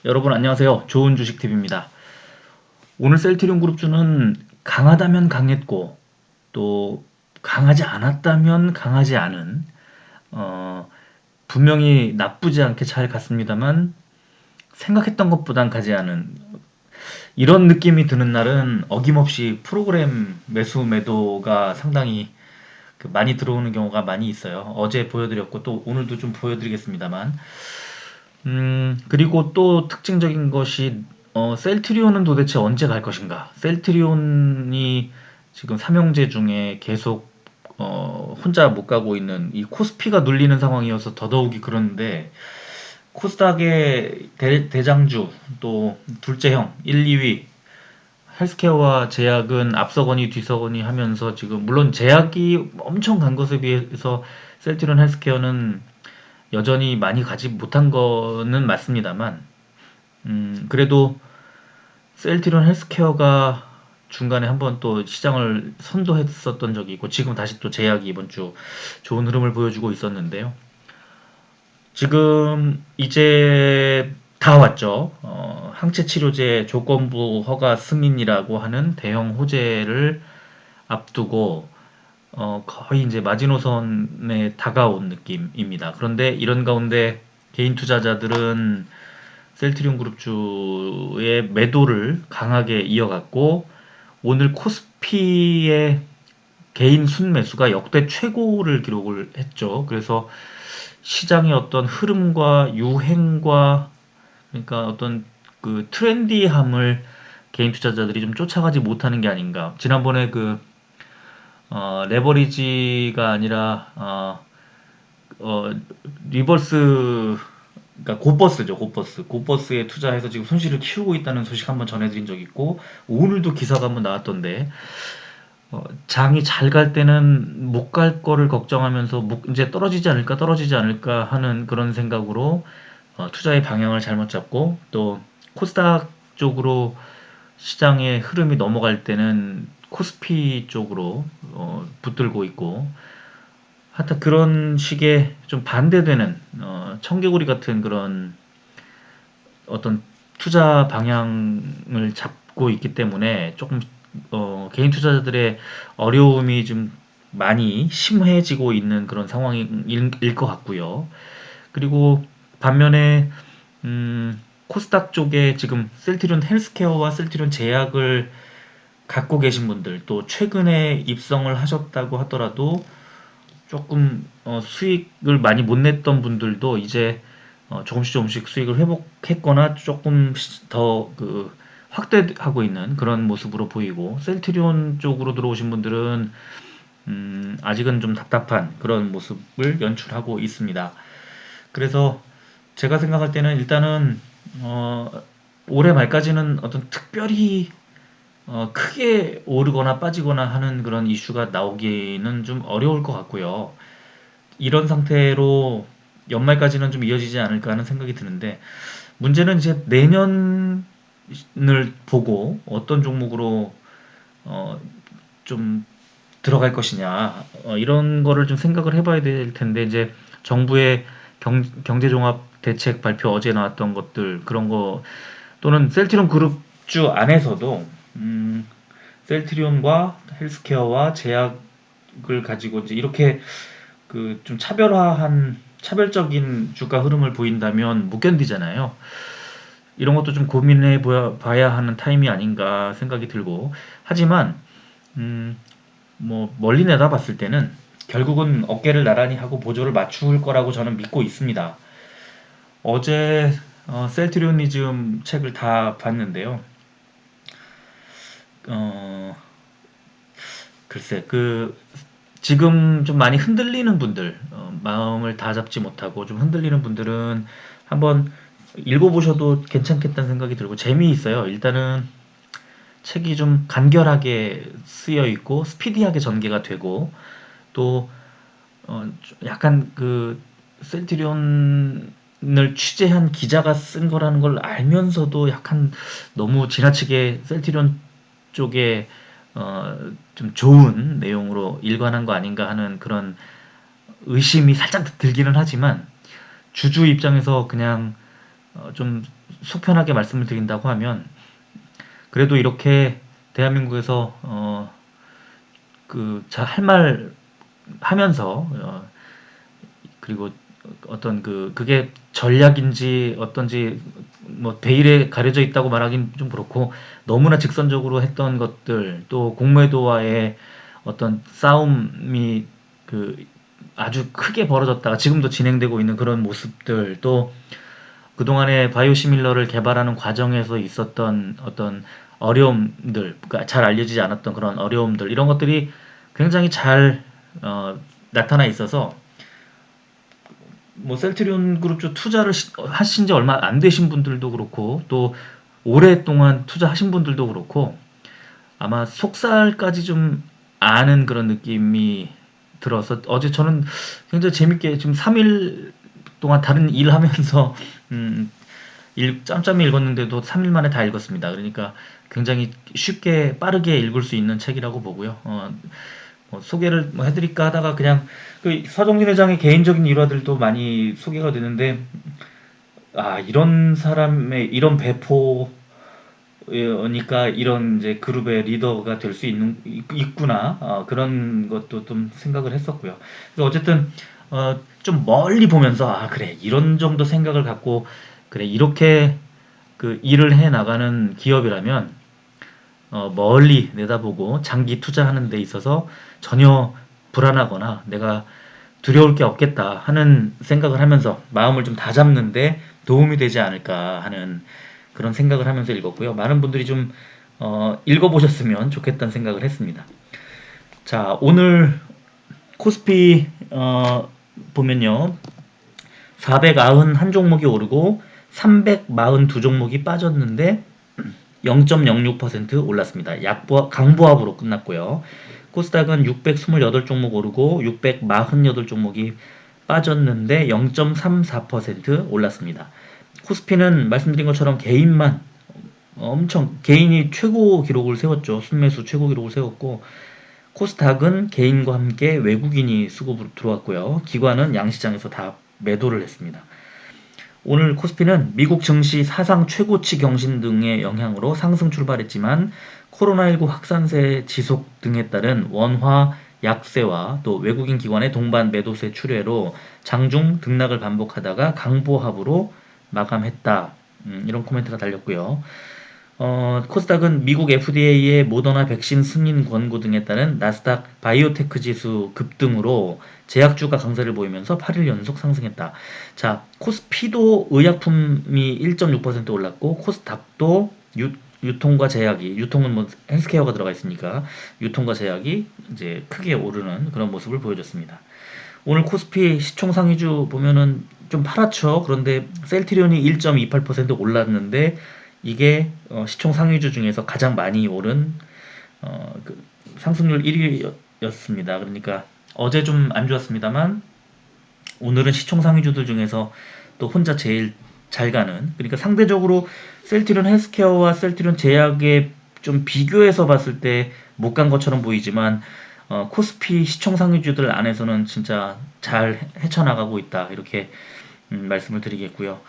여러분 안녕하세요. 좋은 주식TV입니다. 오늘 셀트리온 그룹주는 강하다면 강했고 또 강하지 않았다면 강하지 않은 어, 분명히 나쁘지 않게 잘 갔습니다만 생각했던 것보단 가지 않은 이런 느낌이 드는 날은 어김없이 프로그램 매수 매도가 상당히 많이 들어오는 경우가 많이 있어요. 어제 보여드렸고 또 오늘도 좀 보여드리겠습니다만 그리고 또 특징적인 것이 셀트리온은 도대체 언제 갈 것인가? 셀트리온이 지금 삼형제 중에 계속 혼자 못 가고 있는 이 코스피가 눌리는 상황이어서 더더욱이 그런데 코스닥의 대장주 또 둘째 형 1, 2위 헬스케어와 제약은 앞서거니 뒤서거니 하면서 지금 물론 제약이 엄청 간 것에 비해서 셀트리온 헬스케어는 여전히 많이 가지 못한 거는 맞습니다만, 그래도 셀트리온 헬스케어가 중간에 한번 또 시장을 선도했었던 적이 있고, 지금 다시 또 제약이 이번 주 좋은 흐름을 보여주고 있었는데요. 지금 이제 다 왔죠. 항체 치료제 조건부 허가 승인이라고 하는 대형 호재를 앞두고 거의 이제 마지노선에 다가온 느낌입니다. 그런데 이런 가운데 개인 투자자들은 셀트리온 그룹주의 매도를 강하게 이어갔고 오늘 코스피의 개인 순매수가 역대 최고를 기록을 했죠. 그래서 시장의 어떤 흐름과 유행과 그러니까 어떤 그 트렌디함을 개인 투자자들이 좀 쫓아가지 못하는 게 아닌가. 지난번에 레버리지가 아니라 어, 리버스 그러니까 고버스죠, 고버스. 고버스에 투자해서 지금 손실을 키우고 있다는 소식 한번 전해드린 적 있고 오늘도 기사가 한번 나왔던데 장이 잘 갈 때는 못 갈 거를 걱정하면서 이제 떨어지지 않을까 하는 그런 생각으로 투자의 방향을 잘못 잡고 또 코스닥 쪽으로 시장의 흐름이 넘어갈 때는 코스피 쪽으로 붙들고 있고 하여튼 그런 식의 좀 반대되는 청개구리 같은 그런 어떤 투자 방향을 잡고 있기 때문에 조금 개인 투자자들의 어려움이 좀 많이 심해지고 있는 그런 상황일 것 같고요. 그리고 반면에 코스닥 쪽에 지금 셀트리온 헬스케어와 셀트리온 제약을 갖고 계신 분들 또 최근에 입성을 하셨다고 하더라도 조금 수익을 많이 못 냈던 분들도 이제 조금씩 수익을 회복했거나 조금 더 확대하고 있는 그런 모습으로 보이고 셀트리온 쪽으로 들어오신 분들은 아직은 좀 답답한 그런 모습을 연출하고 있습니다. 그래서 제가 생각할 때는 일단은 어, 올해 말까지는 어떤 특별히 크게 오르거나 빠지거나 하는 그런 이슈가 나오기는 좀 어려울 것 같고요. 이런 상태로 연말까지는 좀 이어지지 않을까 하는 생각이 드는데 문제는 이제 내년을 보고 어떤 종목으로 어, 좀 들어갈 것이냐 이런 거를 좀 생각을 해봐야 될 텐데 이제 정부의 경제종합 대책 발표 어제 나왔던 것들 그런 거 또는 셀트리온 그룹주 안에서도 셀트리온과 헬스케어와 제약을 가지고 이제 이렇게 좀 차별적인 주가 흐름을 보인다면 못 견디잖아요. 이런 것도 좀 고민해 봐야 하는 타임이 아닌가 생각이 들고 하지만 음, 뭐 멀리 내다봤을 때는 결국은 어깨를 나란히 하고 보조를 맞출 거라고 저는 믿고 있습니다. 어제 셀트리온이즘 책을 다 봤는데요. 어, 글쎄 지금 좀 많이 흔들리는 분들, 마음을 다 잡지 못하고 좀 흔들리는 분들은 한번 읽어보셔도 괜찮겠다는 생각이 들고 재미있어요. 일단은 책이 좀 간결하게 쓰여 있고 스피디하게 전개가 되고 또 약간 셀트리온을 취재한 기자가 쓴 거라는 걸 알면서도 약간 너무 지나치게 셀트리온 쪽에 좀 좋은 내용으로 일관한 거 아닌가 하는 그런 의심이 살짝 들기는 하지만 주주 입장에서 그냥 좀 속편하게 말씀을 드린다고 하면 그래도 이렇게 대한민국에서 할 말 하면서 그리고 어떤 그게 전략인지 어떤지 뭐 베일에 가려져 있다고 말하긴 좀 그렇고 너무나 직선적으로 했던 것들 또 공매도와의 어떤 싸움이 그 아주 크게 벌어졌다가 지금도 진행되고 있는 그런 모습들 또 그동안에 바이오시밀러를 개발하는 과정에서 있었던 어떤 어려움들, 그러니까 잘 알려지지 않았던 그런 어려움들, 이런 것들이 굉장히 잘 나타나 있어서 뭐 셀트리온 그룹 쪽 투자를 하신 지 얼마 안 되신 분들도 그렇고 또 오랫동안 투자하신 분들도 그렇고 아마 속살까지 좀 아는 그런 느낌이 들어서 어제 저는 굉장히 재밌게 지금 3일 동안 다른 일 하면서 음, 짬짬이 읽었는데도 3일 만에 다 읽었습니다. 그러니까 굉장히 쉽게 빠르게 읽을 수 있는 책이라고 보고요. 뭐 소개를 뭐 해드릴까 하다가 그냥 그 서정진 회장의 개인적인 일화들도 많이 소개가 되는데 이런 사람의 이런 배포니까 이런 이제 그룹의 리더가 될 수 있구나 그런 것도 좀 생각을 했었고요. 그래서 어쨌든 좀 멀리 보면서 그래 이런 정도 생각을 갖고 그래 이렇게 그 일을 해 나가는 기업이라면 멀리 내다보고 장기 투자하는 데 있어서 전혀 불안하거나 내가 두려울 게 없겠다 하는 생각을 하면서 마음을 좀 다잡는데 도움이 되지 않을까 하는 그런 생각을 하면서 읽었고요. 많은 분들이 좀 읽어보셨으면 좋겠다는 생각을 했습니다. 자, 오늘 코스피 보면요. 491 종목이 오르고 342 종목이 빠졌는데 0.06% 올랐습니다. 강보합으로 끝났고요. 코스닥은 628종목 오르고 648종목이 빠졌는데 0.34% 올랐습니다. 코스피는 말씀드린 것처럼 개인만 엄청 개인이 최고 기록을 세웠죠. 순매수 최고 기록을 세웠고 코스닥은 개인과 함께 외국인이 수급으로 들어왔고요. 기관은 양시장에서 다 매도를 했습니다. 오늘 코스피는 미국 증시 사상 최고치 경신 등의 영향으로 상승 출발했지만 코로나19 확산세 지속 등에 따른 원화 약세와 또 외국인 기관의 동반 매도세 출회로 장중 등락을 반복하다가 강보합으로 마감했다. 이런 코멘트가 달렸고요. 코스닥은 미국 FDA의 모더나 백신 승인 권고 등에 따른 나스닥 바이오테크 지수 급등으로 제약주가 강세를 보이면서 8일 연속 상승했다. 자, 코스피도 의약품이 1.6% 올랐고 코스닥도 유통과 제약이 유통은 뭐 헬스케어가 들어가 있으니까 유통과 제약이 이제 크게 오르는 그런 모습을 보여줬습니다. 오늘 코스피 시총상위주 보면은 좀 팔았죠. 그런데 셀트리온이 1.28% 올랐는데 이게 시총 상위주 중에서 가장 많이 오른 그 상승률 1위였습니다. 그러니까 어제 좀 안 좋았습니다만 오늘은 시총 상위주들 중에서 또 혼자 제일 잘 가는 그러니까 상대적으로 셀트리온 헬스케어와 셀트리온 제약에 좀 비교해서 봤을 때 못 간 것처럼 보이지만 코스피 시총 상위주들 안에서는 진짜 잘 헤쳐나가고 있다 이렇게 말씀을 드리겠고요.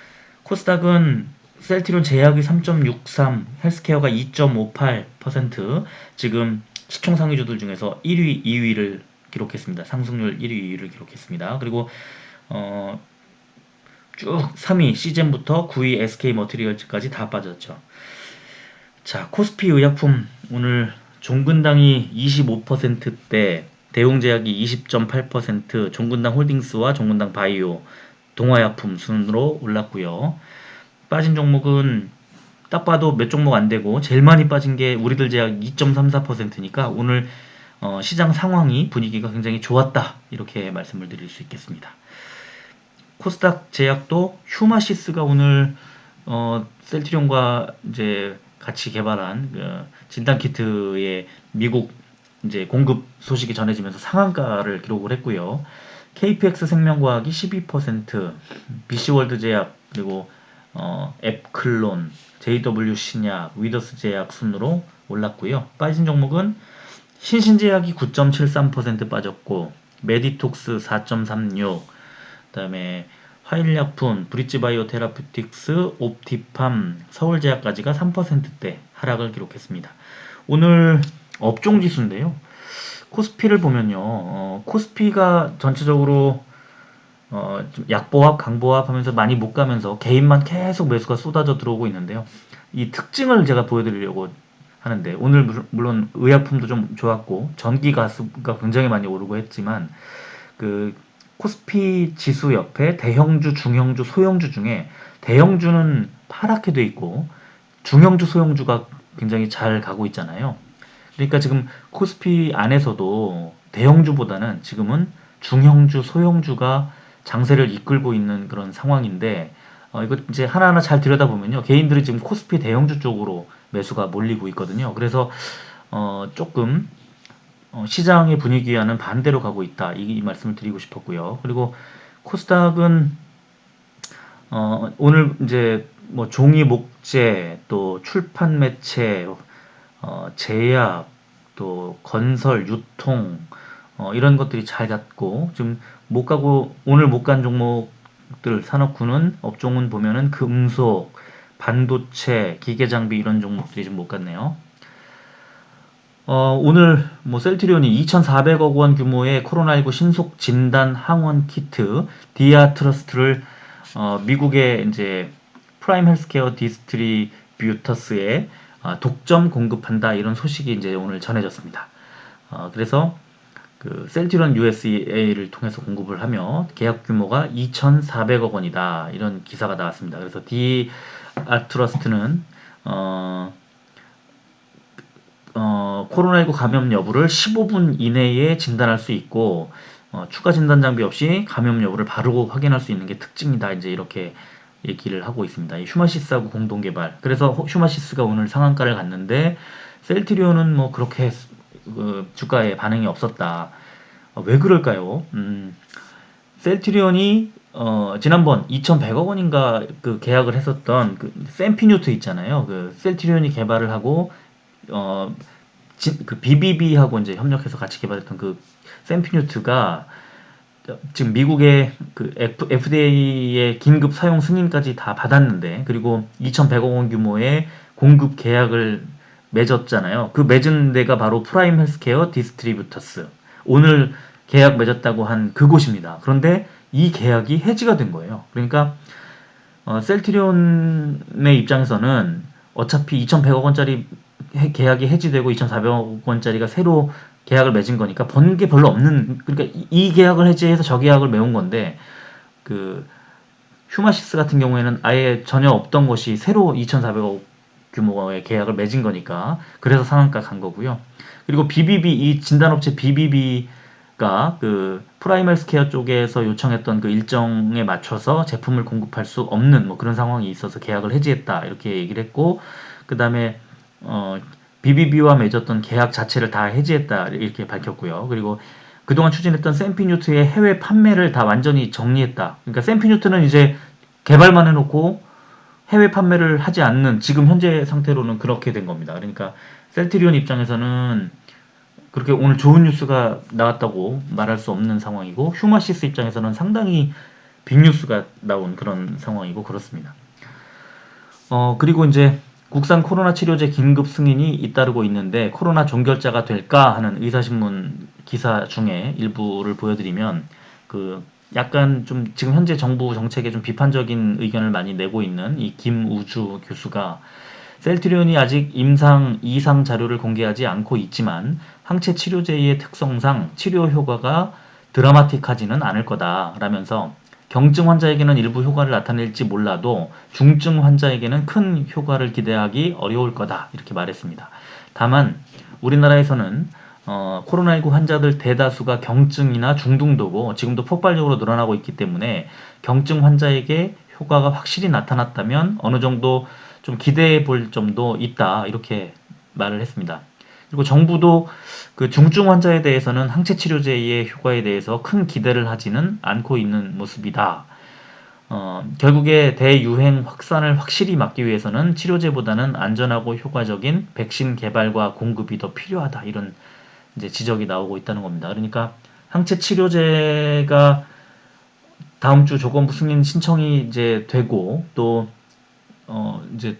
코스닥은 셀트리온 제약이 3.63, 헬스케어가 2.58% 지금 시총 상위주들 중에서 1위, 2위를 기록했습니다. 상승률 1위, 2위를 기록했습니다. 그리고 쭉 3위 시젠부터 9위 SK 머티리얼즈까지 다 빠졌죠. 자, 코스피 의약품 오늘 종근당이 25%대, 대웅제약이 20.8%, 종근당 홀딩스와 종근당 바이오, 동화약품 순으로 올랐고요. 빠진 종목은 딱 봐도 몇 종목 안 되고 제일 많이 빠진 게 우리들 제약 2.34%니까 오늘 시장 상황이 분위기가 굉장히 좋았다 이렇게 말씀을 드릴 수 있겠습니다. 코스닥 제약도 휴마시스가 오늘 셀트리온과 이제 같이 개발한 진단 키트의 미국 이제 공급 소식이 전해지면서 상한가를 기록을 했고요. KPX 생명과학이 12%, BC월드 제약 그리고 앱클론, JW 신약, 위더스 제약 순으로 올랐고요. 빠진 종목은 신신제약이 9.73% 빠졌고 메디톡스 4.36, 그다음에 화일약품, 브릿지바이오 테라퓨틱스, 옵티팜, 서울제약까지가 3%대 하락을 기록했습니다. 오늘 업종 지수인데요. 코스피를 보면요. 코스피가 전체적으로 좀 약보합, 강보합 하면서 많이 못 가면서 개인만 계속 매수가 쏟아져 들어오고 있는데요. 이 특징을 제가 보여드리려고 하는데, 오늘 물론 의약품도 좀 좋았고 전기 가스가 굉장히 많이 오르고 했지만, 그 코스피 지수 옆에 대형주, 중형주, 소형주 중에 대형주는 파랗게 돼 있고 중형주, 소형주가 굉장히 잘 가고 있잖아요. 그러니까 지금 코스피 안에서도 대형주보다는 지금은 중형주, 소형주가 장세를 이끌고 있는 그런 상황인데, 이거 이제 하나하나 잘 들여다보면요. 개인들이 지금 코스피 대형주 쪽으로 매수가 몰리고 있거든요. 그래서 조금 시장의 분위기와는 반대로 가고 있다. 이 말씀을 드리고 싶었고요. 그리고 코스닥은 오늘 이제 뭐 종이 목재, 또 출판 매체, 제약, 또 건설, 유통, 이런 것들이 잘 갔고, 좀 못 가고, 오늘 못 간 종목들, 산업군은, 업종은 보면은 금속, 반도체, 기계장비 이런 종목들이 좀 못 갔네요. 오늘 뭐 셀트리온이 2,400억 원 규모의 코로나19 신속 진단 항원 키트 디아트러스트를 미국의 이제 프라임 헬스케어 디스트리뷰터스에 독점 공급한다, 이런 소식이 이제 오늘 전해졌습니다. 그래서 그 셀트리온 USA를 통해서 공급을 하며 계약 규모가 2,400억 원이다, 이런 기사가 나왔습니다. 그래서 디아트러스트는 코로나19 감염 여부를 15분 이내에 진단할 수 있고, 추가 진단 장비 없이 감염 여부를 바로 확인할 수 있는 게 특징이다. 이제 이렇게 얘기를 하고 있습니다. 이 휴마시스하고 공동 개발. 그래서 휴마시스가 오늘 상한가를 갔는데 셀트리온은 뭐 그렇게 주가에 반응이 없었다. 왜 그럴까요? 셀트리온이 지난번 2,100억 원인가 그 계약을 했었던 그 샘피뉴트 있잖아요. 그 셀트리온이 개발을 하고 어, 그 BBB하고 이제 협력해서 같이 개발했던 그 샘피뉴트가 지금 미국의 그 FDA의 긴급 사용 승인까지 다 받았는데, 그리고 2,100억 원 규모의 공급 계약을 맺었잖아요. 그 맺은 데가 바로 프라임 헬스케어 디스트리뷰터스. 오늘 계약 맺었다고 한 그곳입니다. 그런데 이 계약이 해지가 된 거예요. 그러니까 셀트리온의 입장에서는 어차피 2,100억 원짜리 계약이 해지되고 2,400억 원짜리가 새로 계약을 맺은 거니까 번 게 별로 없는, 그러니까 이 계약을 해지해서 저 계약을 메운 건데, 그 휴마시스 같은 경우에는 아예 전혀 없던 것이 새로 2,400억 규모의 계약을 맺은 거니까, 그래서 상한가 간 거고요. 그리고 BBB, 이 진단업체 BBB가 그 프라임 헬스케어 쪽에서 요청했던 그 일정에 맞춰서 제품을 공급할 수 없는 뭐 그런 상황이 있어서 계약을 해지했다, 이렇게 얘기를 했고, 그 다음에 BBB와 맺었던 계약 자체를 다 해지했다, 이렇게 밝혔고요. 그리고 그동안 추진했던 샘피뉴트의 해외 판매를 다 완전히 정리했다. 그러니까 샘피뉴트는 이제 개발만 해놓고 해외 판매를 하지 않는, 지금 현재 상태로는 그렇게 된 겁니다. 그러니까 셀트리온 입장에서는 그렇게 오늘 좋은 뉴스가 나왔다고 말할 수 없는 상황이고, 휴마시스 입장에서는 상당히 빅뉴스가 나온 그런 상황이고 그렇습니다. 그리고 이제 국산 코로나 치료제 긴급 승인이 잇따르고 있는데 코로나 종결자가 될까 하는 의사신문 기사 중에 일부를 보여드리면, 그 약간 좀 지금 현재 정부 정책에 좀 비판적인 의견을 많이 내고 있는 이 김우주 교수가, 셀트리온이 아직 임상 2상 자료를 공개하지 않고 있지만 항체 치료제의 특성상 치료 효과가 드라마틱하지는 않을 거다라면서, 경증 환자에게는 일부 효과를 나타낼지 몰라도 중증 환자에게는 큰 효과를 기대하기 어려울 거다, 이렇게 말했습니다. 다만 우리나라에서는 코로나19 환자들 대다수가 경증이나 중등도고 지금도 폭발적으로 늘어나고 있기 때문에 경증 환자에게 효과가 확실히 나타났다면 어느 정도 좀 기대해 볼 점도 있다, 이렇게 말을 했습니다. 그리고 정부도 그 중증 환자에 대해서는 항체 치료제의 효과에 대해서 큰 기대를 하지는 않고 있는 모습이다. 결국에 대유행 확산을 확실히 막기 위해서는 치료제보다는 안전하고 효과적인 백신 개발과 공급이 더 필요하다, 이런 이제 지적이 나오고 있다는 겁니다. 그러니까 항체 치료제가 다음 주 조건부 승인 신청이 이제 되고 또 이제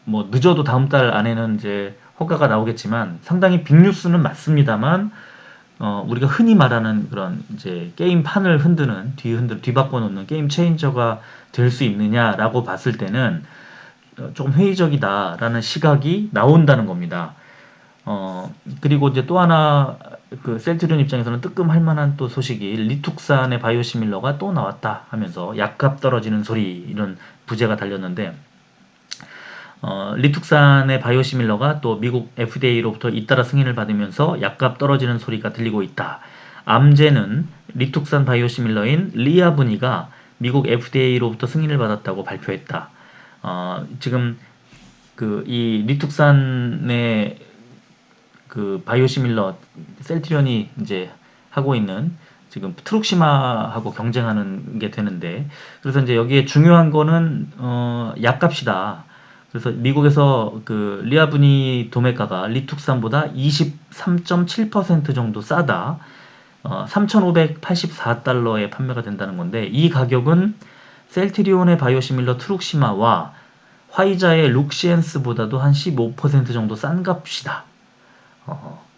뭐 늦어도 다음 달 안에는 이제 허가가 나오겠지만 상당히 빅뉴스는 맞습니다만 우리가 흔히 말하는 그런 이제 게임판을 뒤바꿔 놓는 게임 체인저가 될 수 있느냐라고 봤을 때는 조금 회의적이다라는 시각이 나온다는 겁니다. 그리고 이제 또 하나 그 셀트리온 입장에서는 뜨끔할 만한 또 소식이 리툭산의 바이오시밀러가 또 나왔다 하면서 약값 떨어지는 소리 이런 부제가 달렸는데 리툭산의 바이오시밀러가 또 미국 FDA로부터 잇따라 승인을 받으면서 약값 떨어지는 소리가 들리고 있다. 암제는 리툭산 바이오시밀러인 리아브니가 미국 FDA로부터 승인을 받았다고 발표했다. 지금 그 이 리툭산의 그 바이오시밀러 셀트리온이 이제 하고 있는 지금 트룩시마하고 경쟁하는 게 되는데 그래서 이제 여기에 중요한 거는 약값이다. 그래서 미국에서 그 리아브니 도매가가 리툭산보다 23.7% 정도 싸다. 3,584달러에 판매가 된다는 건데 이 가격은 셀트리온의 바이오시밀러 트룩시마와 화이자의 룩시엔스보다도 한 15% 정도 싼 값이다.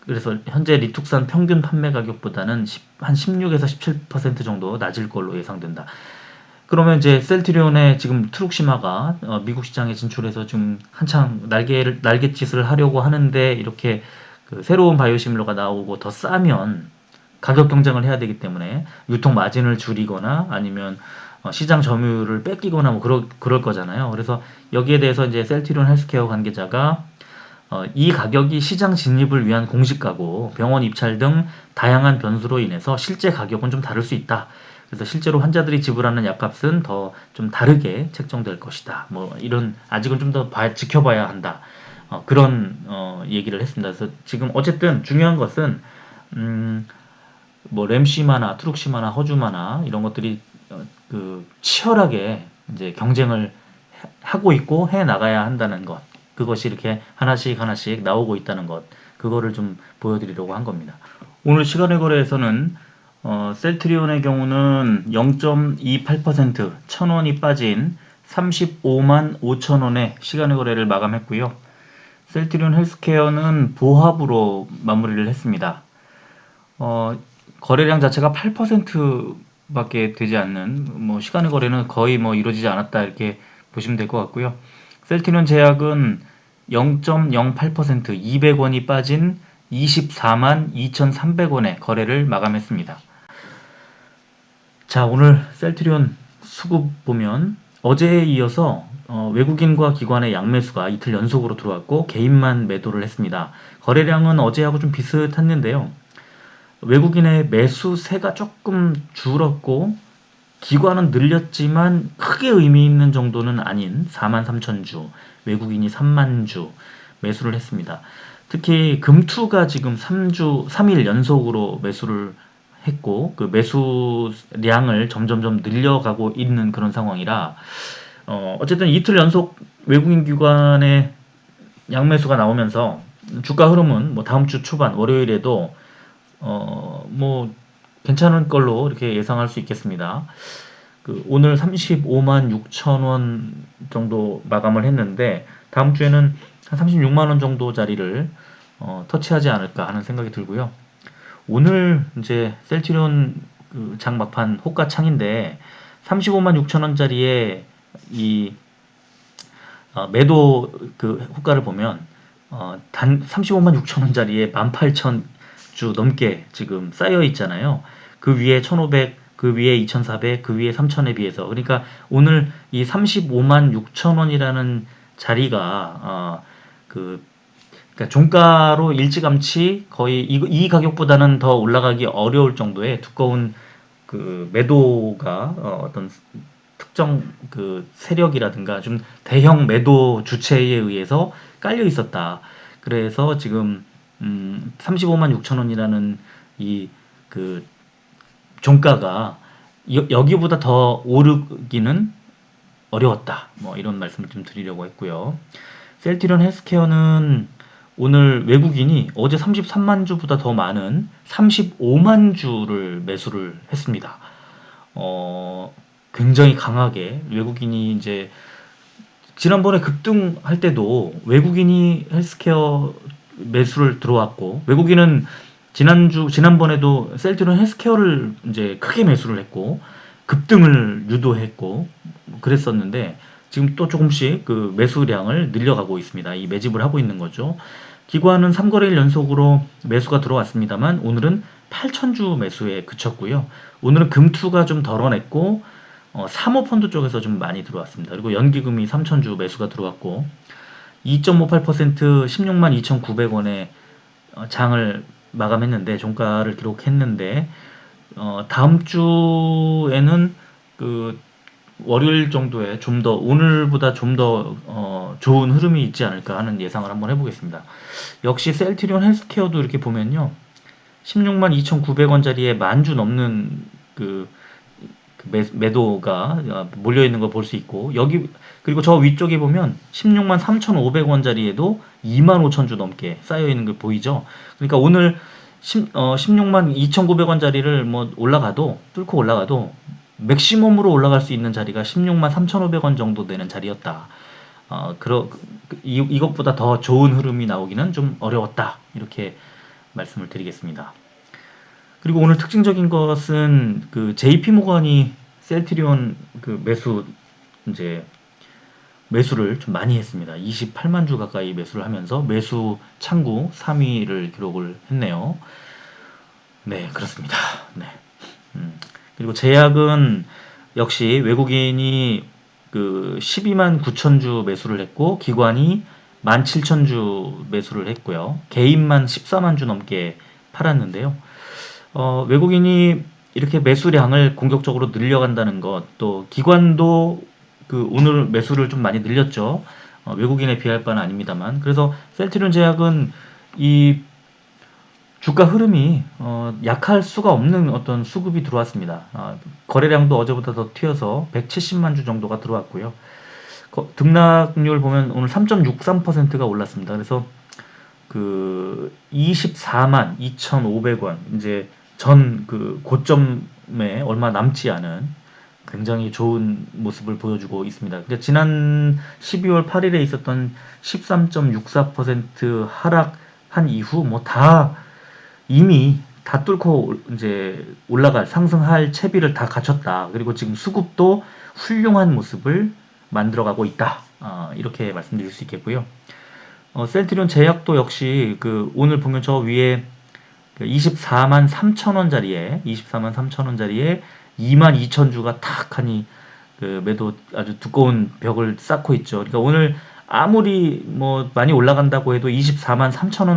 그래서 현재 리툭산 평균 판매 가격보다는 한 16에서 17% 정도 낮을 걸로 예상된다. 그러면 이제 셀트리온의 지금 트룩시마가 미국 시장에 진출해서 지금 한창 날갯짓을 하려고 하는데 이렇게 그 새로운 바이오시밀러가 나오고 더 싸면 가격 경쟁을 해야 되기 때문에 유통 마진을 줄이거나 아니면 시장 점유율을 뺏기거나 뭐 그럴 거잖아요. 그래서 여기에 대해서 이제 셀트리온 헬스케어 관계자가 이 가격이 시장 진입을 위한 공시가고 병원 입찰 등 다양한 변수로 인해서 실제 가격은 좀 다를 수 있다. 그래서 실제로 환자들이 지불하는 약값은 더 좀 다르게 책정될 것이다. 뭐 이런 아직은 좀 더 지켜봐야 한다. 그런 얘기를 했습니다. 그래서 지금 어쨌든 중요한 것은 뭐 램시마나 트룩시마나 허주마나 이런 것들이 그 치열하게 이제 경쟁을 하고 있고 해 나가야 한다는 것. 그것이 이렇게 하나씩 하나씩 나오고 있다는 것. 그거를 좀 보여드리려고 한 겁니다. 오늘 시간의 거래에서는 셀트리온의 경우는 0.28% 1,000원이 빠진 35만 5천 원의 시간의 거래를 마감했고요. 셀트리온 헬스케어는 보합으로 마무리를 했습니다. 거래량 자체가 8%밖에 되지 않는 뭐 시간의 거래는 거의 뭐 이루어지지 않았다 이렇게 보시면 될 것 같고요. 셀트리온 제약은 0.08% 200원이 빠진 24만 2,300원의 거래를 마감했습니다. 자, 오늘 셀트리온 수급 보면 어제에 이어서 외국인과 기관의 양매수가 이틀 연속으로 들어왔고 개인만 매도를 했습니다. 거래량은 어제하고 좀 비슷했는데요. 외국인의 매수세가 조금 줄었고 기관은 늘렸지만 크게 의미 있는 정도는 아닌 4만 3천 주, 외국인이 3만 주 매수를 했습니다. 특히 금투가 지금 3일 연속으로 매수를 했고 그 매수량을 점점점 늘려가고 있는 그런 상황이라 어쨌든 이틀 연속 외국인 기관의 양매수가 나오면서 주가 흐름은 뭐 다음 주 초반 월요일에도 뭐 괜찮은 걸로 이렇게 예상할 수 있겠습니다. 그 오늘 35만 6천 원 정도 마감을 했는데 다음 주에는 한 36만 원 정도 자리를 터치하지 않을까 하는 생각이 들고요. 오늘 이제 셀트리온 그 장막판 호가창인데 35만 6천 원짜리에 이 매도 그 호가를 보면 단 35만 6천 원짜리에 18,000주 넘게 지금 쌓여 있잖아요. 그 위에 1,500, 그 위에 2,400, 그 위에 3,000에 비해서 그러니까 오늘 이 35만 6천 원이라는 자리가 그러니까 종가로 일찌감치 거의 이 가격보다는 더 올라가기 어려울 정도의 두꺼운 그 매도가 어떤 특정 그 세력이라든가 좀 대형 매도 주체에 의해서 깔려 있었다. 그래서 지금 35만 6천 원이라는 이 그 종가가 여기보다 더 오르기는 어려웠다. 뭐 이런 말씀을 좀 드리려고 했고요. 셀트리온 헬스케어는 오늘 외국인이 어제 33만 주보다 더 많은 35만 주를 매수를 했습니다. 어, 굉장히 강하게 외국인이 이제 지난번에 급등할 때도 외국인이 헬스케어 매수를 들어왔고, 외국인은 지난번에도 셀트리온 헬스케어를 이제 크게 매수를 했고, 급등을 유도했고, 그랬었는데, 지금 또 조금씩 그 매수량을 늘려가고 있습니다. 이 매집을 하고 있는 거죠. 기관은 3거래일 연속으로 매수가 들어왔습니다만, 오늘은 8천주 매수에 그쳤고요. 오늘은 금투가 좀 덜어냈고, 사모펀드 쪽에서 좀 많이 들어왔습니다. 그리고 연기금이 3천주 매수가 들어왔고 2.58% 16만 2,900원에 장을 마감했는데 종가를 기록했는데 다음 주에는 그 월요일 정도에 좀 더 오늘보다 좀 더 좋은 흐름이 있지 않을까 하는 예상을 한번 해보겠습니다. 역시 셀트리온 헬스케어도 이렇게 보면요. 16만 2,900원짜리에 만주 넘는 매도가 몰려 있는 걸 볼 수 있고 여기 그리고 저 위쪽에 보면 16만 3,500원짜리에도 2만 5천 주 넘게 쌓여 있는 게 보이죠. 그러니까 오늘 16만 2,900원짜리를 뭐 올라가도 뚫고 올라가도 맥시멈으로 올라갈 수 있는 자리가 16만 3,500원 정도 되는 자리였다. 이것보다 더 좋은 흐름이 나오기는 좀 어려웠다. 이렇게 말씀을 드리겠습니다. 그리고 오늘 특징적인 것은 그 JP 모건이 셀트리온 그 이제 매수를 좀 많이 했습니다. 28만 주 가까이 매수를 하면서 매수 창구 3위를 기록을 했네요. 네, 그렇습니다. 네. 그리고 제약은 역시 외국인이 그 12만 9천 주 매수를 했고 기관이 17,000주 매수를 했고요. 개인만 14만 주 넘게 팔았는데요. 외국인이 이렇게 매수량을 공격적으로 늘려간다는 것, 또 기관도 그 오늘 매수를 좀 많이 늘렸죠. 외국인에 비할 바는 아닙니다만. 그래서 셀트리온 제약은 이 주가 흐름이 약할 수가 없는 어떤 수급이 들어왔습니다. 거래량도 어제보다 더 튀어서 170만 주 정도가 들어왔고요. 등락률 보면 오늘 3.63%가 올랐습니다. 그래서 그 24만 2,500원 이제 전 그 고점에 얼마 남지 않은 굉장히 좋은 모습을 보여주고 있습니다. 그러니까 지난 12월 8일에 있었던 13.64% 하락한 이후 뭐 다 이미 다 뚫고 이제 올라갈 상승할 채비를 다 갖췄다. 그리고 지금 수급도 훌륭한 모습을 만들어가고 있다. 이렇게 말씀드릴 수 있겠고요. 셀트리온 제약도 역시 그 오늘 보면 저 위에 24만 3천 원짜리에 24만 3천 원짜리에 2만 2천 주가 탁 하니 그 매도 아주 두꺼운 벽을 쌓고 있죠. 그러니까 오늘 아무리 뭐 많이 올라간다고 해도 24만 3천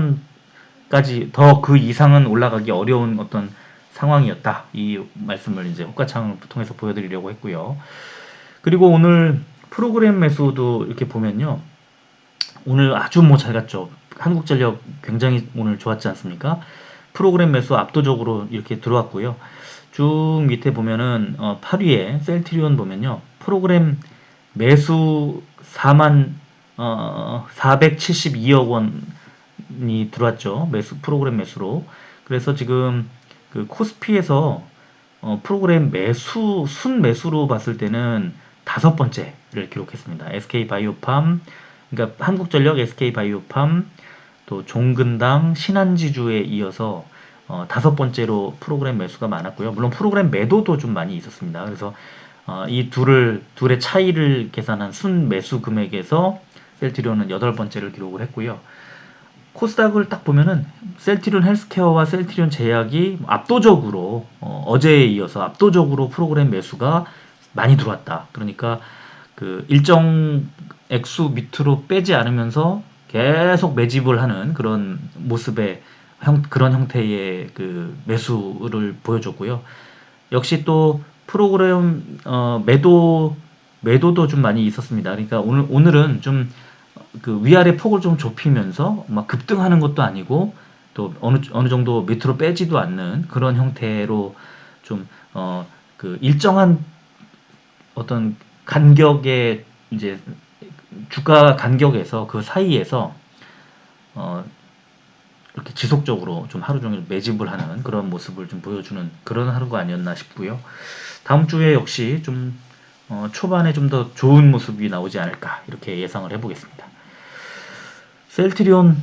원까지 더 그 이상은 올라가기 어려운 어떤 상황이었다. 이 말씀을 이제 호가창을 통해서 보여드리려고 했고요. 그리고 오늘 프로그램 매수도 이렇게 보면요. 오늘 아주 뭐 잘 갔죠. 한국전력 굉장히 오늘 좋았지 않습니까? 프로그램 매수 압도적으로 이렇게 들어왔고요. 쭉 밑에 보면은 8위에 셀트리온 보면요. 프로그램 매수 4만 472억 원이 들어왔죠. 프로그램 매수로. 그래서 지금 그 코스피에서 프로그램 순 매수로 봤을 때는 다섯 번째를 기록했습니다. SK바이오팜, 그러니까 한국전력, SK바이오팜, 또 종근당, 신한지주에 이어서 다섯 번째로 프로그램 매수가 많았고요. 물론 프로그램 매도도 좀 많이 있었습니다. 그래서 이 둘의 차이를 계산한 순 매수 금액에서 셀트리온은 여덟 번째를 기록을 했고요. 코스닥을 딱 보면은 셀트리온 헬스케어와 셀트리온 제약이 압도적으로 어제에 이어서 압도적으로 프로그램 매수가 많이 들어왔다. 그러니까 그 일정 액수 밑으로 빼지 않으면서 계속 매집을 하는 그런 모습의 그런 형태의 그 매수를 보여줬고요. 역시 또 프로그램 매도도 좀 많이 있었습니다. 그러니까 오늘은 좀 그 위아래 폭을 좀 좁히면서 막 급등하는 것도 아니고 또 어느 정도 밑으로 빼지도 않는 그런 형태로 좀 그 일정한 어떤 간격의 이제 주가 간격에서 그 사이에서 어 이렇게 지속적으로 좀 하루 종일 매집을 하는 그런 모습을 좀 보여주는 그런 하루가 아니었나 싶고요. 다음 주에 역시 좀 초반에 좀 더 좋은 모습이 나오지 않을까 이렇게 예상을 해보겠습니다. 셀트리온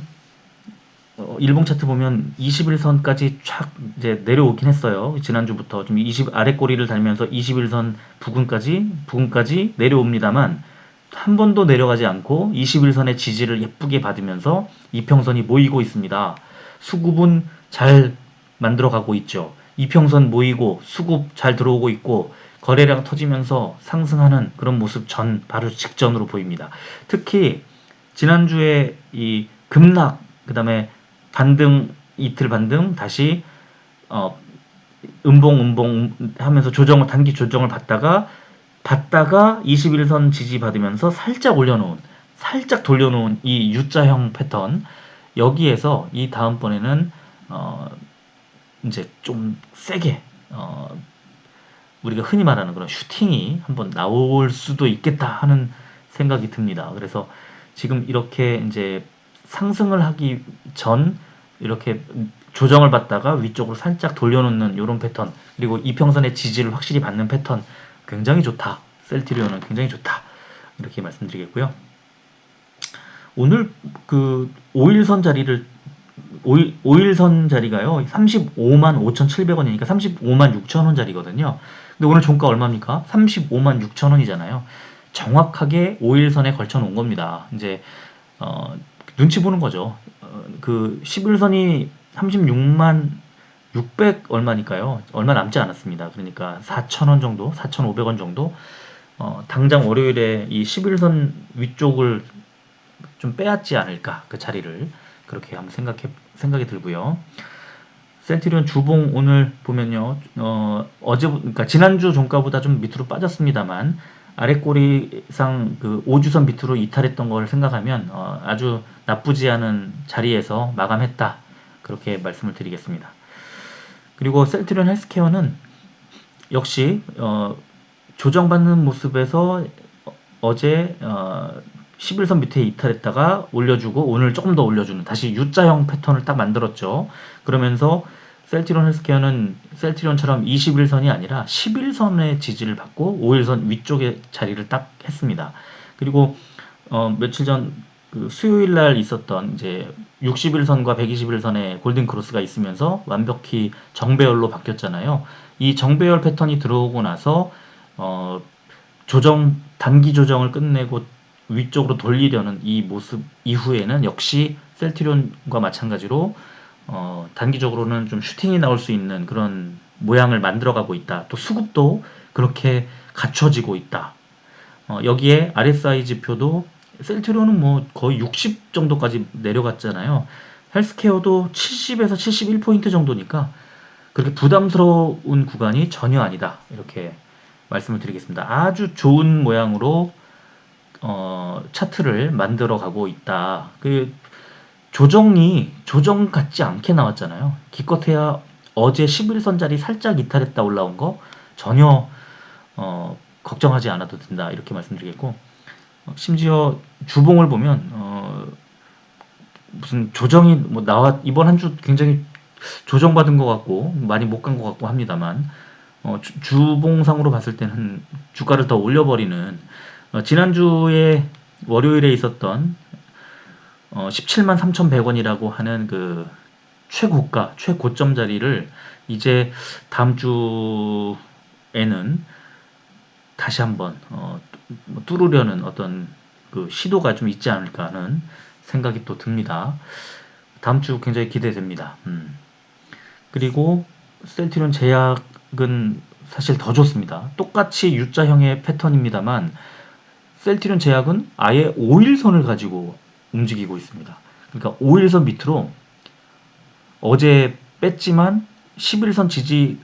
일봉 차트 보면 21선까지 촥 이제 내려오긴 했어요. 지난주부터 좀 20 아래 꼬리를 달면서 21선 부근까지 내려옵니다만 한 번도 내려가지 않고 21선의 지지를 예쁘게 받으면서 이평선이 모이고 있습니다. 수급은 잘 만들어가고 있죠. 이평선 모이고 수급 잘 들어오고 있고 거래량 터지면서 상승하는 그런 모습 바로 직전으로 보입니다. 특히 지난주에 이 급락 그다음에 반등 이틀 반등 다시 어 음봉 하면서 단기 조정을 받다가 21선 지지 받으면서 살짝 돌려놓은 이 U자형 패턴 여기에서 이 다음번에는 이제 좀 세게 우리가 흔히 말하는 그런 슈팅이 한번 나올 수도 있겠다 하는 생각이 듭니다. 그래서 지금 이렇게 이제 상승을 하기 전 이렇게 조정을 받다가 위쪽으로 살짝 돌려놓는 이런 패턴 그리고 이평선의 지지를 확실히 받는 패턴 굉장히 좋다. 셀트리온은 굉장히 좋다. 이렇게 말씀드리겠고요. 오늘 그 5일선 자리를 5일선 자리가요. 35만 5,700원이니까 35만 6천원 자리거든요. 근데 오늘 종가 얼마입니까? 35만 6천원이잖아요. 정확하게 5일선에 걸쳐 놓은 겁니다. 이제 눈치 보는 거죠. 그 11선이 36만 600 얼마니까요. 얼마 남지 않았습니다. 그러니까 4,000원 정도, 4,500원 정도. 당장 월요일에 이 11선 위쪽을 좀 빼앗지 않을까 그 자리를 그렇게 한번 생각이 들고요. 센트리온 주봉 오늘 보면요, 그러니까 지난주 종가보다 좀 밑으로 빠졌습니다만 아랫꼬리상 그 5주선 밑으로 이탈했던 걸 생각하면 아주 나쁘지 않은 자리에서 마감했다 그렇게 말씀을 드리겠습니다. 그리고 셀트리온 헬스케어는 역시 조정받는 모습에서 어제 11선 밑에 이탈했다가 올려주고 오늘 조금 더 올려주는 다시 U자형 패턴을 딱 만들었죠. 그러면서 셀트리온 헬스케어는 셀트리온처럼 21선이 아니라 11선의 지지를 받고 5일선 위쪽에 자리를 딱 했습니다. 그리고 며칠 전 그 수요일 날 있었던 이제 61선과 121선의 골든 크로스가 있으면서 완벽히 정배열로 바뀌었잖아요. 이 정배열 패턴이 들어오고 나서 단기 조정을 끝내고 위쪽으로 돌리려는 이 모습 이후에는 역시 셀트리온과 마찬가지로 단기적으로는 좀 슈팅이 나올 수 있는 그런 모양을 만들어가고 있다. 또 수급도 그렇게 갖춰지고 있다. 여기에 RSI 지표도 셀트리온은 뭐 거의 60 정도까지 내려갔잖아요. 헬스케어도 70에서 71포인트 정도니까 그렇게 부담스러운 구간이 전혀 아니다. 이렇게 말씀을 드리겠습니다. 아주 좋은 모양으로 차트를 만들어 가고 있다. 그 조정 같지 않게 나왔잖아요. 기껏해야 어제 11선 자리 살짝 이탈했다 올라온 거 전혀 걱정하지 않아도 된다. 이렇게 말씀드리겠고 심지어 주봉을 보면 무슨 조정이 뭐 이번 한 주 굉장히 조정받은 것 같고 많이 못 간 것 같고 합니다만 주봉상으로 봤을 때는 주가를 더 올려버리는 지난주에 월요일에 있었던 17만 3,100원이라고 하는 그 최고점 자리를 이제 다음 주에는 다시 한번 뚫으려는 어떤 그 시도가 좀 있지 않을까 하는 생각이 또 듭니다. 다음 주 굉장히 기대됩니다. 그리고 셀트리온 제약은 사실 더 좋습니다. 똑같이 U자형의 패턴입니다만 셀트리온 제약은 아예 5일선을 가지고 움직이고 있습니다. 그러니까 5일선 밑으로 어제 뺐지만 11선 지지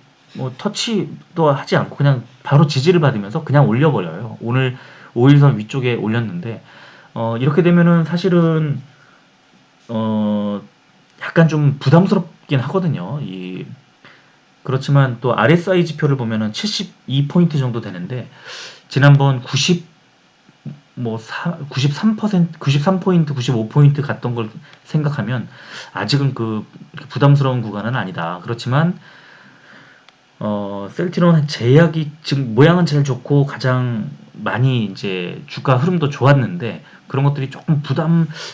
터치도 하지 않고 그냥 바로 지지를 받으면서 그냥 올려버려요. 오늘 5일선 위쪽에 올렸는데 이렇게 되면은 사실은 약간 좀 부담스럽긴 하거든요. 그렇지만 또 RSI 지표를 보면은 72포인트 정도 되는데 지난번 93%, 93포인트, 95포인트 갔던 걸 생각하면 아직은 그 부담스러운 구간은 아니다. 그렇지만 셀트리온 제약이 지금 모양은 제일 좋고 가장 많이 이제 주가 흐름도 좋았는데 그런 것들이 조금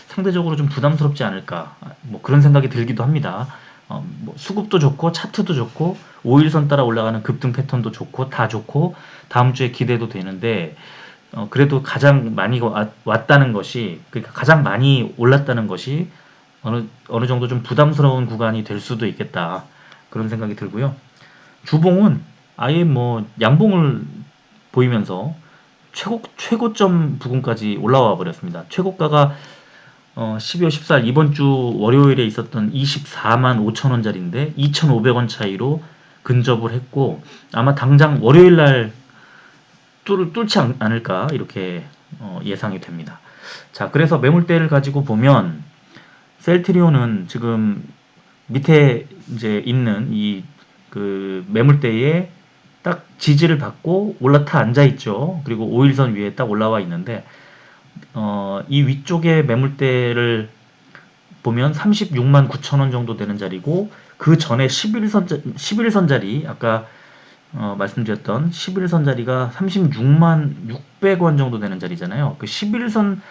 상대적으로 좀 부담스럽지 않을까. 뭐 그런 생각이 들기도 합니다. 뭐 수급도 좋고 차트도 좋고 5일선 따라 올라가는 급등 패턴도 좋고 다 좋고 다음 주에 기대도 되는데 그래도 가장 많이 왔다는 것이, 그러니까 가장 많이 올랐다는 것이 어느 정도 좀 부담스러운 구간이 될 수도 있겠다. 그런 생각이 들고요. 주봉은 아예 뭐 양봉을 보이면서 최고점 부근까지 올라와 버렸습니다. 최고가가 12월 14일 이번 주 월요일에 있었던 24만 5천 원짜리인데 2,500원 차이로 근접을 했고 아마 당장 월요일 날 뚫지 않을까 이렇게 예상이 됩니다. 자, 그래서 매물대를 가지고 보면 셀트리온은 지금 밑에 이제 있는 이 그 매물대에 딱 지지를 받고 올라타 앉아 있죠. 그리고 5일선 위에 딱 올라와 있는데 이 위쪽에 매물대를 보면 36만 9천 원 정도 되는 자리고 그 전에 11선 자리 아까 말씀드렸던 11선 자리가 36만 600원 정도 되는 자리잖아요. 그 11선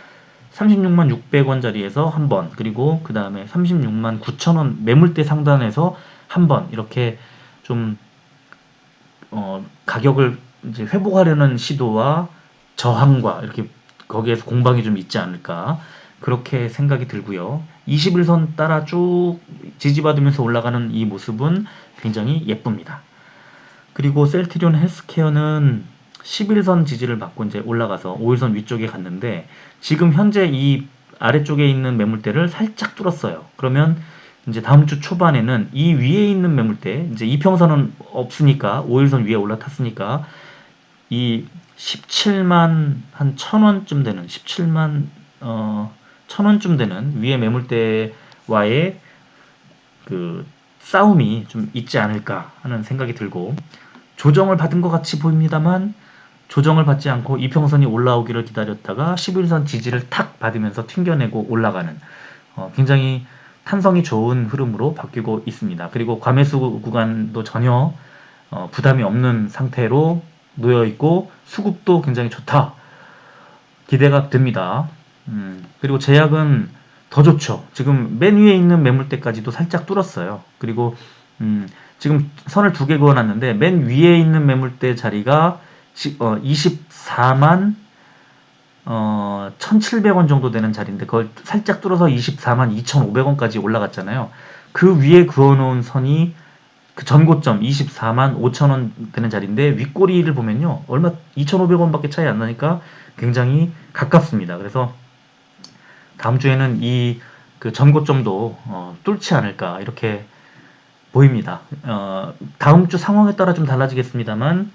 36만 600원 자리에서 한 번, 그리고 그 다음에 36만 9천 원 매물대 상단에서 한 번, 이렇게 좀 가격을 이제 회복하려는 시도와 저항과 이렇게 거기에서 공방이 좀 있지 않을까 그렇게 생각이 들고요. 21선 따라 쭉 지지받으면서 올라가는 이 모습은 굉장히 예쁩니다. 그리고 셀트리온 헬스케어는 11선 지지를 받고 이제 올라가서 5일선 위쪽에 갔는데 지금 현재 이 아래쪽에 있는 매물대를 살짝 뚫었어요. 그러면 이제 다음 주 초반에는 이 위에 있는 매물대, 이제 이평선은 없으니까 5일선 위에 올라탔으니까 이 17만 한 1,000원쯤 되는 17만 1,000원쯤 되는 위에 매물대와의 그 싸움이 좀 있지 않을까 하는 생각이 들고 조정을 받은 것 같이 보입니다만 조정을 받지 않고 이평선이 올라오기를 기다렸다가 11선 지지를 탁 받으면서 튕겨내고 올라가는 굉장히 탄성이 좋은 흐름으로 바뀌고 있습니다. 그리고 과매수 구간도 전혀 부담이 없는 상태로 놓여 있고 수급도 굉장히 좋다. 기대가 됩니다. 그리고 제약은 더 좋죠. 지금 맨 위에 있는 매물대까지도 살짝 뚫었어요. 그리고 지금 선을 두 개 그어놨는데 맨 위에 있는 매물대 자리가 24만 1,700원 정도 되는 자리인데 그걸 살짝 뚫어서 24만 2,500원까지 올라갔잖아요. 그 위에 그어놓은 선이 그 전고점 24만 5천 원 되는 자리인데 윗꼬리를 보면요 얼마 2,500원밖에 차이 안 나니까 굉장히 가깝습니다. 그래서 다음 주에는 이 그 전고점도 뚫지 않을까 이렇게 보입니다. 다음 주 상황에 따라 좀 달라지겠습니다만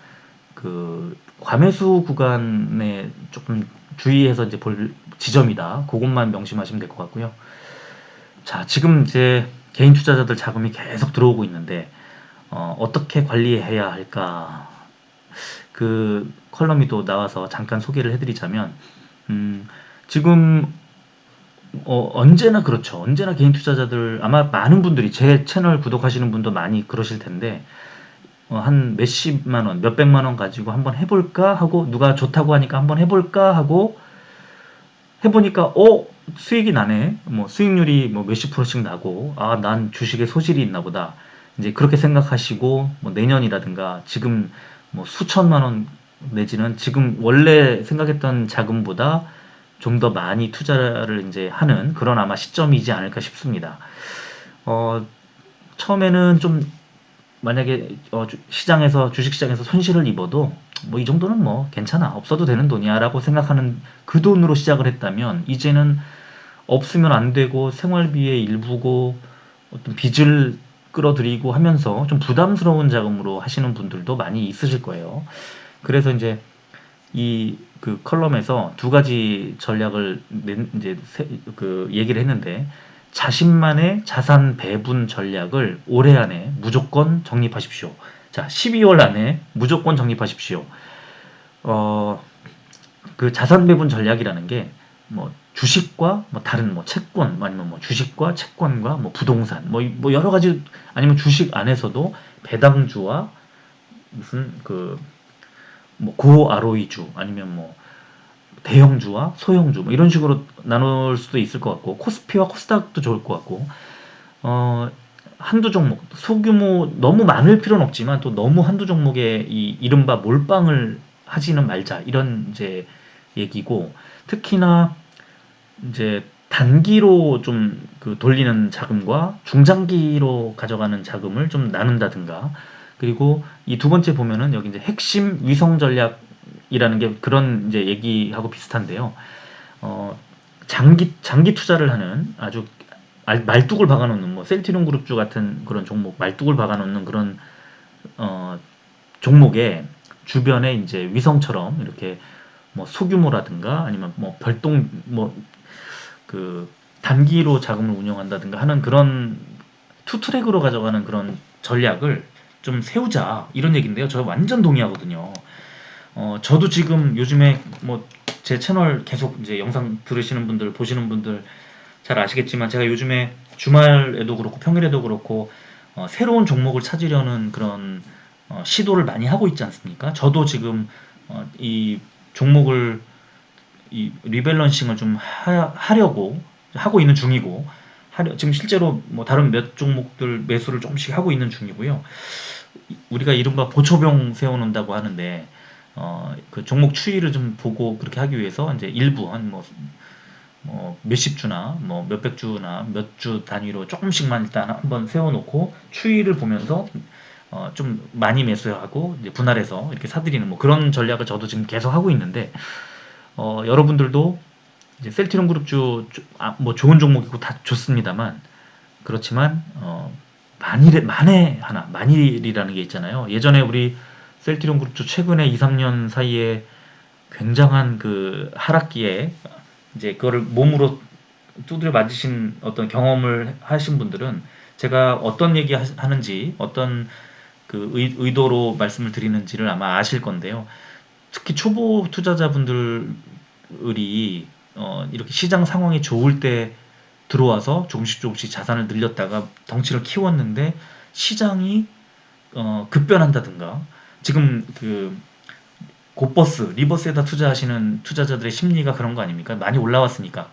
그 과매수 구간에 조금 주의해서 이제 볼 지점이다. 그것만 명심하시면 될 것 같고요. 자, 지금 이제 개인 투자자들 자금이 계속 들어오고 있는데 어떻게 관리해야 할까? 그 컬럼이 또 나와서 잠깐 소개를 해드리자면, 지금 언제나 그렇죠. 언제나 개인 투자자들 아마 많은 분들이 제 채널 구독하시는 분도 많이 그러실 텐데 한 몇십만 원, 몇백만 원 가지고 한번 해볼까 하고 누가 좋다고 하니까 한번 해볼까 하고 해보니까 수익이 나네. 뭐 수익률이 뭐 몇십 프로씩 나고 난 주식에 소질이 있나 보다. 이제 그렇게 생각하시고 뭐 내년이라든가 지금 뭐 수천만 원 내지는 지금 원래 생각했던 자금보다 좀 더 많이 투자를 이제 하는 그런 아마 시점이지 않을까 싶습니다. 처음에는 좀 만약에 시장에서 주식시장에서 손실을 입어도 뭐 이 정도는 뭐 괜찮아 없어도 되는 돈이야라고 생각하는 그 돈으로 시작을 했다면 이제는 없으면 안 되고 생활비의 일부고 어떤 빚을 끌어들이고 하면서 좀 부담스러운 자금으로 하시는 분들도 많이 있으실 거예요. 그래서 이제 이 그 컬럼에서 두 가지 전략을 이제 그 얘기를 했는데 자신만의 자산 배분 전략을 올해 안에 무조건 정립하십시오. 자, 12월 안에 무조건 정립하십시오. 그 자산 배분 전략이라는 게 뭐 주식과 뭐 다른 뭐 채권 아니면 뭐 주식과 채권과 뭐 부동산 뭐 여러 가지 아니면 주식 안에서도 배당주와 무슨 뭐 고ROE주 아니면 뭐 대형주와 소형주 뭐 이런 식으로 나눌 수도 있을 것 같고, 코스피와 코스닥도 좋을 것 같고, 어, 한두 종목, 소규모 너무 많을 필요는 없지만 또 너무 한두 종목에 이 이른바 몰빵을 하지는 말자, 이런 이제 얘기고, 특히나 이제 단기로 좀 돌리는 자금과 중장기로 가져가는 자금을 좀 나눈다든가, 그리고 이 두 번째 보면은 여기 이제 핵심 위성 전략이라는 게 그런 이제 얘기하고 비슷한데요. 어, 장기 투자를 하는 아주 말뚝을 박아놓는 뭐 셀티룸 그룹주 같은 그런 종목, 말뚝을 박아놓는 그런 어, 종목에 주변에 이제 위성처럼 이렇게 뭐 소규모라든가 아니면 뭐 별동 뭐 그 단기로 자금을 운영한다든가 하는 그런 투트랙으로 가져가는 그런 전략을 좀 세우자, 이런 얘기인데요. 저 완전 동의하거든요. 저도 지금 요즘에 뭐 제 채널 계속 이제 영상 들으시는 분들, 보시는 분들 잘 아시겠지만, 제가 요즘에 주말에도 그렇고 평일에도 그렇고 새로운 종목을 찾으려는 그런 시도를 많이 하고 있지 않습니까? 저도 지금 이 종목을 이 리밸런싱을 좀 하려고 하고 있는 중이고, 지금 실제로 뭐 다른 몇 종목들 매수를 조금씩 하고 있는 중이고요. 우리가 이른바 보초병 세워놓는다고 하는데, 그 종목 추이를 좀 보고 그렇게 하기 위해서 이제 일부 한 뭐 몇십 주나 뭐 몇백 주나 몇 주 단위로 조금씩만 일단 한번 세워놓고 추이를 보면서 좀 많이 매수하고 이제 분할해서 이렇게 사들이는 뭐 그런 전략을 저도 지금 계속 하고 있는데, 여러분들도 이제 셀트리온 그룹주 뭐 좋은 종목이고 다 좋습니다만, 그렇지만 만일이라는 게 있잖아요. 예전에 우리 셀트리온 그룹주 최근에 2, 3년 사이에 굉장한 그 하락기에 이제 그거를 몸으로 두드려 맞으신 어떤 경험을 하신 분들은 제가 어떤 얘기 하는지, 어떤 그 의도로 말씀을 드리는지를 아마 아실 건데요. 특히 초보 투자자분들이 이렇게 시장 상황이 좋을 때 들어와서 조금씩 조금씩 자산을 늘렸다가 덩치를 키웠는데, 시장이 급변한다든가, 지금 곧버스, 리버스에다 투자하시는 투자자들의 심리가 그런 거 아닙니까? 많이 올라왔으니까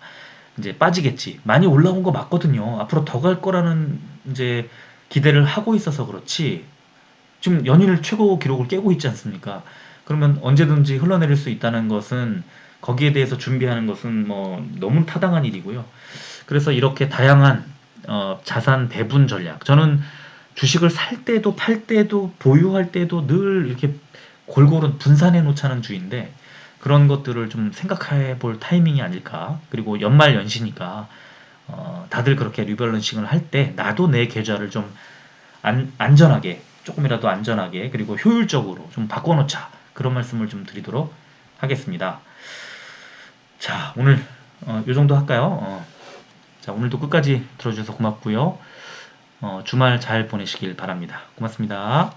이제 빠지겠지. 많이 올라온 거 맞거든요. 앞으로 더 갈 거라는 이제 기대를 하고 있어서 그렇지. 지금 연일 최고 기록을 깨고 있지 않습니까? 그러면 언제든지 흘러내릴 수 있다는 것은, 거기에 대해서 준비하는 것은 뭐 너무 타당한 일이고요. 그래서 이렇게 다양한 자산 배분 전략. 저는 주식을 살 때도 팔 때도 보유할 때도 늘 이렇게 골고루 분산해 놓자는 주의인데, 그런 것들을 좀 생각해 볼 타이밍이 아닐까. 그리고 연말 연시니까 다들 그렇게 리밸런싱을 할 때 나도 내 계좌를 좀 안전하게, 조금이라도 안전하게 그리고 효율적으로 좀 바꿔놓자, 그런 말씀을 좀 드리도록 하겠습니다. 자, 오늘 요 정도 할까요? 자, 오늘도 끝까지 들어주셔서 고맙고요. 주말 잘 보내시길 바랍니다. 고맙습니다.